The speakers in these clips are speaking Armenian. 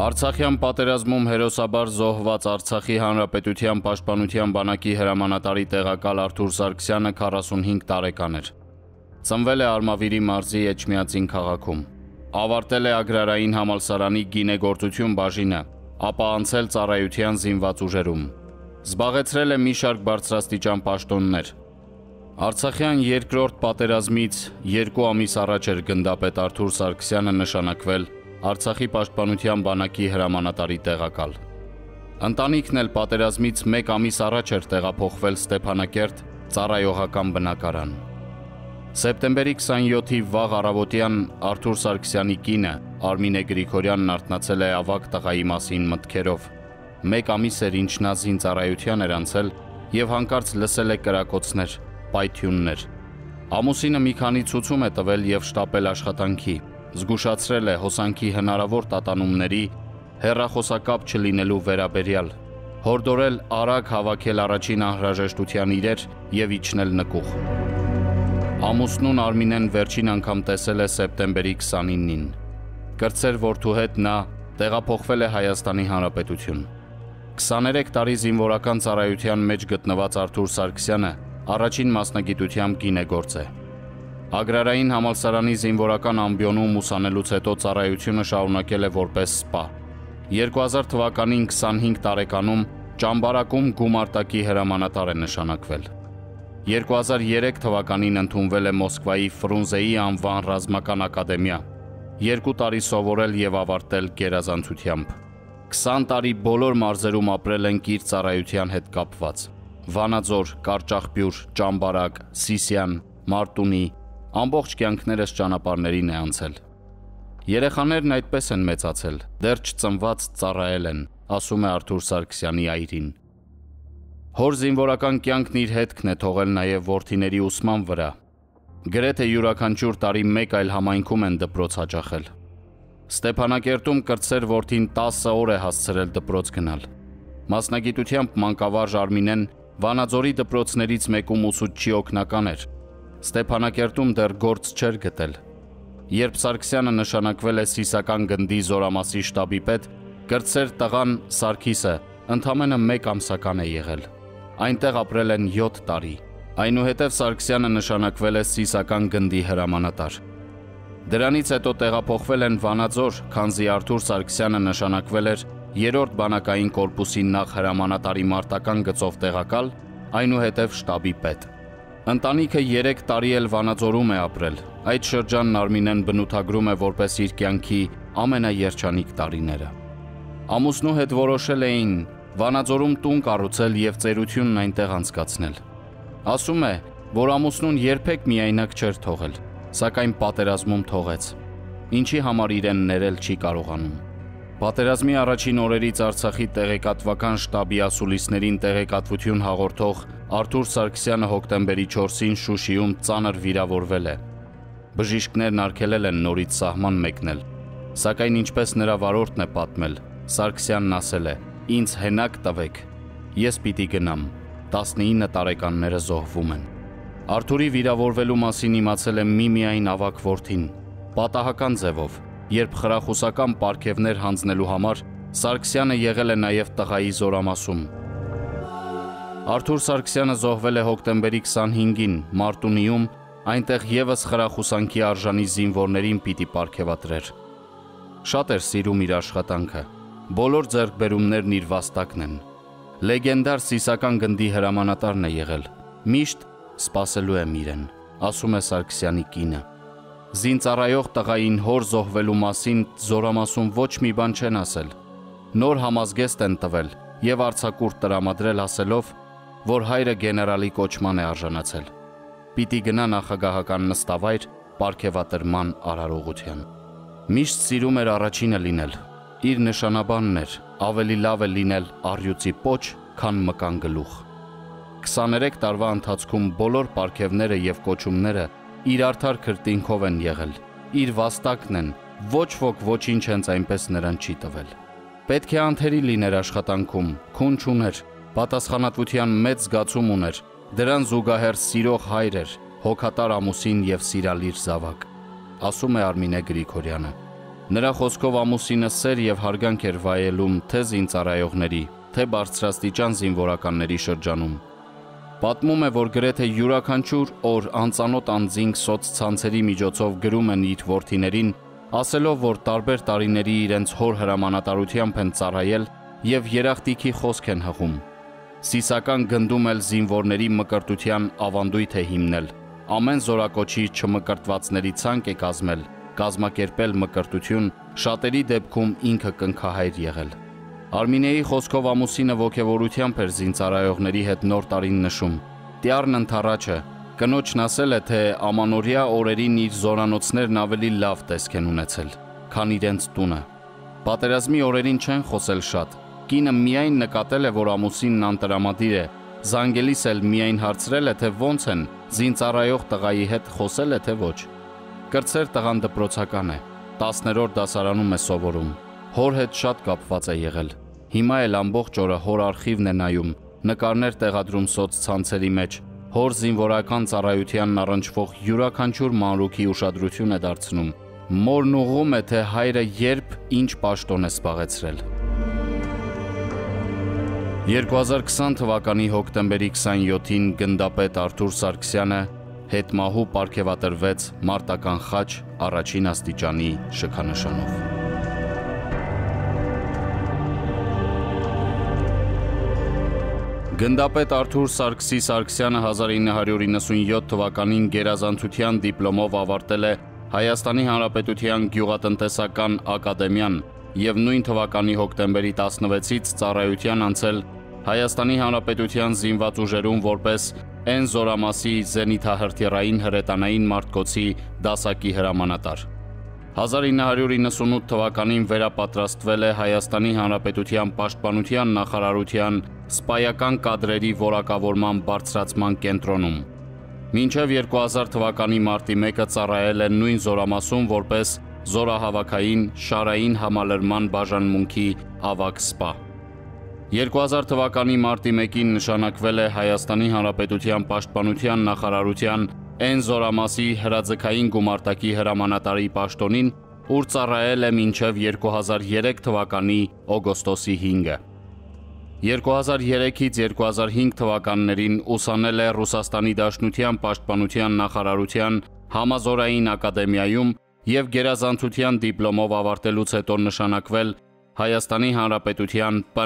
Արցախյան պատերազմում հերոսաբար զոհված Արցախի Հանրապետության Պաշտպանության բանակի հրամանատարի տեղակալ Արթուր Սարգսյանը 45 տարեկան էր։ Ծնվել է Արմավիրի մարզի Էջմիածին քաղաքում։ Ավարտել է Ագրարային համալսարանի գինեգործություն բաժինը, ապա անցել ծառայության զինված ուժերում։ Զբաղեցրել է մի շարք բարձրաստիճան պաշտոններ։ Արցախյան երկրորդ պատերազմից 2 ամիս առաջ էր գնդապետ Արթուր Սարգսյանը նշանակվել Արցախի Պաշտպանության բանակի հրամանատարի տեղակալ։ Ընտանիքն էլ պատերազմից 1 ամիս առաջ էր տեղափոխվել Ստեփանակերտ ծառայողական բնակարան։ Սեպտեմբերի 27-ի վաղ առավոտյան Արթուր Սարգսյանի կինը Արմինե Գրիգորյանն արթնացել է ավագ տղայի մասին մտքերով։ 1 ամիս էր ինչ նա զինծառայության էր անցել եւ հանկարծ լսել է կրակոցներ, պայթյուններ։ Ամուսինը մի քանի ցուցում է տվել եւ շտապել աշխատանքի։ Զգուշացրել է հոսանքի հնարավոր տատանումների հեռախոսակապ չլինելու վերաբերյալ, հորդորել արագ հավաքել առաջին անհրաժեշտության իրեր եւ իջնել նկուղ։ Ամուսնուն Արմինեն վերջին անգամ տեսել է սեպտեմբերի 29-ին։ Կրտսեր որդու հետ նա տեղափոխվել է Հայաստանի Հանրապետություն։ 23 տարի զինվորական ծառայության մեջ գտնված Արթուր Սարգսյանը առաջին մասնագիտությամբ գինեգործ է։ Ագրարային համալսարանի զինվորական ամբիոնում ուսանելուց հետո ծառայությունը շարունակել է որպես սպա։ 2000 թվականին 25 տարեկանում Ճամբարակում գումարտակի հրամանատար է նշանակվել։ 2003 թվականին ընդունվել է Մոսկվայի Ֆրունզեի անվան ռազմական ակադեմիա, 2 տարի սովորել եւ ավարտել գերազանցությամբ։ 20 տարի բոլոր մարզերում ապրել են կիր ծառայության հետ կապված։ Վանաձոր, Կարճախբյուր, Ճամբարակ, Սիսիան, Մարտունի ամբողջ կյանքներս ճանապարհներին է անցել։ Երեխաներն այդպես են մեծացել, դեռ չծնված ծառայել են, ասում է Արթուր Սարգսյանի այրին։ Հոր զինվորական կյանքն իր հետքն է թողել նաև որդիների ուսման վրա։ Գրեթե յուրաքանչյուր տարի մեկ այլ համայնքում են դպրոց հաճախել։ Ստեփանակերտում կրտսեր որդին 10 օր է հասցրել դպրոց գնալ։ Մասնագիտությամբ մանկավարժ Արմինեն Վանաձորի դպրոցներից մեկում ուսուցչի օգնական էր։ Ստեփանակերտում դեռ գործ չէր գտել։ Երբ Սարգսյանը նշանակվել է Սիսական գնդի զորամասի շտաբի պետ, կրտսեր տղան Սարգիսը ընդամենը 1 ամսական է եղել։ Այնտեղ ապրել են 7 տարի։ Այնուհետև Սարգսյանը նշանակվել է Սիսական գնդի հրամանատար։ Դրանից հետո տեղափոխվել են Վանաձոր, քանզի Արթուր Սարգսյանը նշանակվել էր 3-րդ բանակային կորպուսի նախ հրամանատարի մարտական գծով տեղակալ, այնուհետև շտաբի պետ։ Ընտանիքը 3 տարի էլ Վանաձորում է ապրել։ Այդ շրջանն Արմինեն բնութագրում է որպես իր կյանքի ամենաերջանիկ տարիները։ Ամուսնու հետ որոշել էին Վանաձորում տուն կառուցել եւ ծերությունն այնտեղ անցկացնել։ Ասում է, որ ամուսնուն երբեք միայնակ չէր թողել, սակայն պատերազմում թողեց, ինչի համար իրեն ներել չի կարողանում։ Պատերազմի առաջին օրերից Արցախի տեղեկատվական շտաբի ասուլիսներին տեղեկատվություն հաղորդող Արթուր Սարգսյանը հոկտեմբերի 4-ին Շուշիում ծանր վիրավորվել է։ Բժիշկներն արգելել են նորից սահման մեկնել, սակայն ինչպես նրա վարորդն է պատմել, Սարգսյանն ասել է. «Ինձ հենակ տվեք, ես պիտի գնամ, 19 տարեկանները զոհվում են»։ Արթուրի վիրավորվելու մասին իմացել է միմիայն ավագ որդին, պատահական ձևով, երբ խրախուսական պարգևներ հանձնելու համար Սարգսյանը եղել է նաև տղայի զորամասում։ Արթուր Սարգսյանը զոհվել է հոկտեմբերի 25-ին Մարտունիում, այնտեղ եւս խրախուսանքի արժանի զինվորներին պիտի պարգևատրեր։ Շատ էր սիրում իր աշխատանքը, բոլոր ձեռքբերումներն իր վաստակն են։ Լեգենդար Սիսական գնդի հրամանատարն է եղել, միշտ սպասելու եմ իրեն, ասում է Սարգսյանի կինը։ Զինծառայող տղային հոր զոհվելու մասին զորամասում ոչ մի բան չեն ասել։ Նոր համազգեստ են տվել եւ արձակուրդ տրամադրել ասելով, որ հայրը գեներալի կոչման է արժանացել։ Պիտի գնա նախագահական նստավայր պարգևատրման արարողության։ Միշտ սիրում էր առաջինը լինել։ Իր նշանաբանն էր, ավելի լավ է լինել առյուծի պոչ, քան մկան գլուխ։ 23 տարվա ընթացքում բոլոր պարգևները եւ կոչումները իր արդար քրտինքով են եղել, իր վաստակն են, ոչ ոք ոչինչ հենց այնպես նրան չի տվել։ Պետք է անթերի լիներ աշխատանքում, քուն չուներ, պատասխանատվության մեծ զգացում ուներ, դրան զուգահեռ սիրող հայր էր, հոգատար ամուսին եւ սիրալիր զավակ, ասում է Արմինե Գրիգորյանը։ Նրա խոսքով ամուսինը սեր եւ հարգանք էր վայելում թե զինծառայողների, թե բարձրաստիճան զինվորականների շրջանում։ Պատմում է, որ գրեթե յուրաքանչյուր օր անծանոթ անձինք սոցցանցերի միջոցով գրում են իր որդիներին, ասելով, որ տարբեր տարիների իրենց հոր հրամանատարությամբ են ծառայել եւ երախտիքի խոսք են հղում։ Սիսական գնդում էլ զինվորների մկրտության ավանդույթ է հիմնել։ Ամեն զորակոչի չմկրտվածների ցանկ է կազմել, կազմակերպել մկրտություն, շատերի դեպքում ինքը կնքահայր եղել։ Արմինեի խոսքով ամուսինը ոգևորությամբ էր զինծառայողների հետ նոր տարին նշում։ Տյառն ընթառաջը կնոջն ասել է, թե ամանորյա օրերին իր զորանոցներն ավելի լավ տեսք են ունեցել, քան իրենց տունը։ Պատերազմի օրերին չեն խոսել շատ։ Կինը միայն նկատել է, որ ամուսինն անտրամադիր է, զանգելիս էլ միայն հարցրել է, թե ոնց են, զինծառայող տղայի հետ խոսել է, թե ոչ։ Կրտսեր տղան դպրոցական է, 10-րդ դասարանում է սովորում, հոր հետ շատ կապված է եղել։ Հիմա էլ ամբողջ օրը հոր արխիվն է նայում, նկարներ տեղադրում սոցցանցերի մեջ, հոր զինվորական ծառայությանն առնչվող յուրաքանչյուր մանրուքի ուշադրություն է դարձնում։ Մորն ուղղում է, թե հայրը երբ ինչ պաշտոն է զբաղեցրել։ 2020 թվականի հոկտեմբերի 27-ին գնդապետ Արթուր Սարգսյանը հետմահու պարգևատրվեց մարտական խաչ առաջին աստիճանի շքանշանով։ Գնդապետ Արթուր Սարգսի Սարգսյանը 1997 թվականին գերազանցության դիպլոմով ավարտել է Հայաստանի Հանրապետության գյուղատնտեսական ակադեմիան և նույն թվականի հոկտեմբերի 16-ից ծառայության անցել Հայաստանի Հանրապետության զինված ուժերում որպես N զորամասի զենիթահրթիռային հրետանային մարտկոցի դասակի հրամանատար։ 1998 թվականին վերապատրաստվել է Հայաստանի Հանրապետության Պաշտպանության նախարարության սպայական կադրերի որակավորման բարձրացման կենտրոնում։ Մինչև 2000 թվականի մարտի 1-ը ծառայել է նույն զորամասում որպես զորահավաքային շարային համալրման բաժանմունքի ավագ սպա։ 2000 թվականի մարտի 1-ին նշանակվել է Հայաստանի Հանրապետության Պաշտպանության նախարարության N զորամասի հրաձգային գումարտակի հրամանատարի պաշտոնին, ուր ծառայել է մինչև 2003 թվականի օգոստոսի 5-ը։ 2003-ից 2005 թվականներին ուսանել է Ռուսաստանի Դաշնության Պաշտպանության նախարարության համազորային ակադեմիայում և գերազանցության դիպլոմով ավարտելուց հետո նշանակվել Հայաստանի Հանրապետության ՊՆ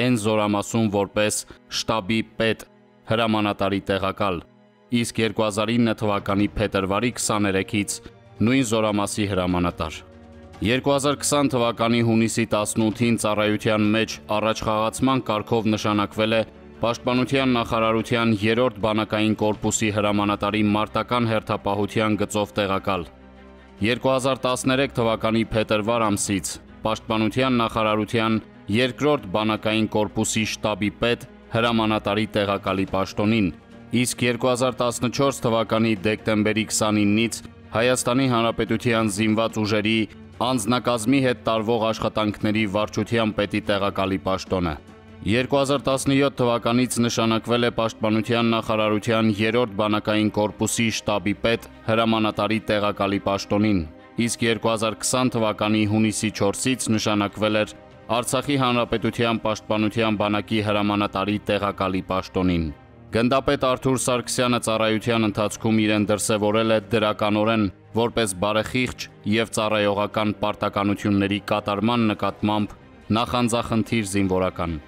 N զորամասում որպես շտաբի պետ հրամանատարի տեղակալ, իսկ 2009 թվականի փետրվարի 23-ից նույն զորամասի հրամանատար։ 2020 թվականի հունիսի 18-ին ծառայության մեջ առաջխաղացման կարգով նշանակվել է Պաշտպանության նախարարության 3-րդ բանակային կորպուսի հրամանատարի մարտական հերթապահության գծով տեղակալ։ 2013 թվականի փետրվար ամսից Պաշտպանության նախարարության 2-րդ բանակային կորպուսի շտաբի պետ հրամանատարի տեղակալի պաշտոնին, իսկ 2014 թվականի դեկտեմբերի 29-ից Հայաստանի Հանրապետության զինված ուժերի անձնակազմի հետ տարվող աշխատանքների վարչության պետի տեղակալի պաշտոնը։ 2017 թվականից նշանակվել է Պաշտպանության նախարարության 3-րդ բանակային կորպուսի շտաբի պետ հրամանատարի տեղակալի պաշտոնին, իսկ 2020 թվականի հունիսի 4-ից նշանակվել էր Արցախի Հանրապետության Պաշտպանության բանակի հրամանատարի տեղակալի պաշտոնին։ Գնդապետ Արթուր Սարգսյանը ծառայության ընթացքում իրեն դրսևորել է դրականորեն որպես բարեխիղճ և ծառայողական պարտականությունների կատարման նկատմամբ նախանձախնդիր զինվորական։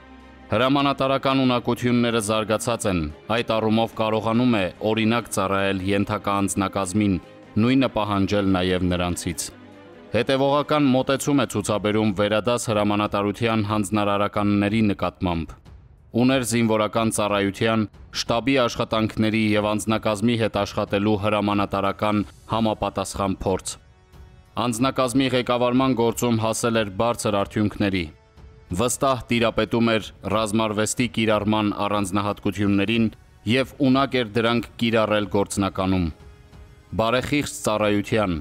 Հրամանատարական ունակությունները զարգացած են, այդ առումով կարողանում է օրինակ ծառայել ենթակա անձնակազմին, նույնը պահանջել նաև նրանցից։ Հետևողական մոտեցում է ցուցաբերում վերադաս հրամանատարության հանձնարարականների նկատմամբ։ Ուներ զինվորական ծառայության, շտաբի աշխատանքների և անձնակազմի հետ աշխատելու հրամանատարական համապատասխան փորձ։ Անձնակազմի ղեկավարման գործում հասել էր բարձր արդյունքների։ Վստահ տիրապետում էր ռազմարվեստի կիրառման առանձնահատկություններին և ունակ էր դրանք կիրառել գործնականում։ Բարեխիղճ ծառայության,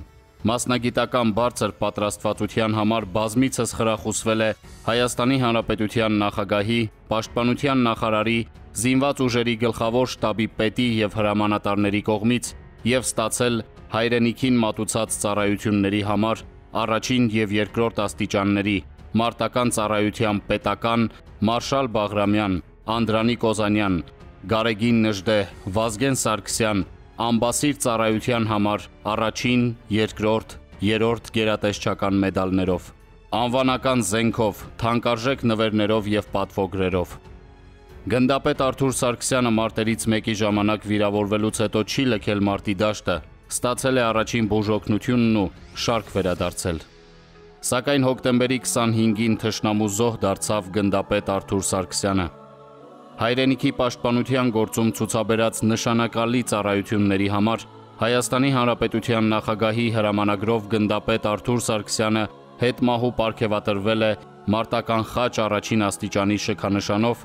մասնագիտական բարձր պատրաստվածության համար բազմիցս խրախուսվել է Հայաստանի Հանրապետության նախագահի, Պաշտպանության նախարարի, զինված ուժերի գլխավոր շտաբի պետի և հրամանատարների կողմից և ստացել հայրենիքին մատուցած ծառայությունների համար առաջին եւ երկրորդ աստիճանների մարտական ծառայության պետական Մարշալ Բաղրամյան, Անդրանիկ Օզանյան, Գարեգին Նժդեհ, Վազգեն Սարգսյան, ամբասիր ծառայության համար առաջին, երկրորդ, երրորդ գերատեսչական մեդալներով, անվանական զենքով, թանկարժեք նվերներով եւ պատվոգրերով։ Գնդապետ Արթուր Սարգսյանը մարտերից մեկի ժամանակ վիրավորվելուց հետո չի լքել մարտի դաշտը, ստացել է առաջին բուժօգնությունն ու շարք վերադարձել։ Սակայն հոկտեմբերի 25-ին թշնամու զոհ դարձավ գնդապետ Արթուր Սարգսյանը։ Հայրենիքի պաշտպանության գործում ցուցաբերած նշանակալի ծառայությունների համար Հայաստանի Հանրապետության նախագահի հրամանագրով գնդապետ Արթուր Սարգսյանը հետմահու պարգևատրվել է մարտական խաչ առաջին աստիճանի շքանշանով,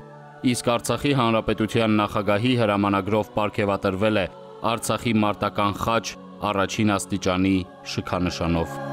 իսկ Արցախի Հանրապետության նախագահի հրամանագրով պարգևատրվել է Արցախի մարտական խաչ առաջին աստիճանի շքանշանով։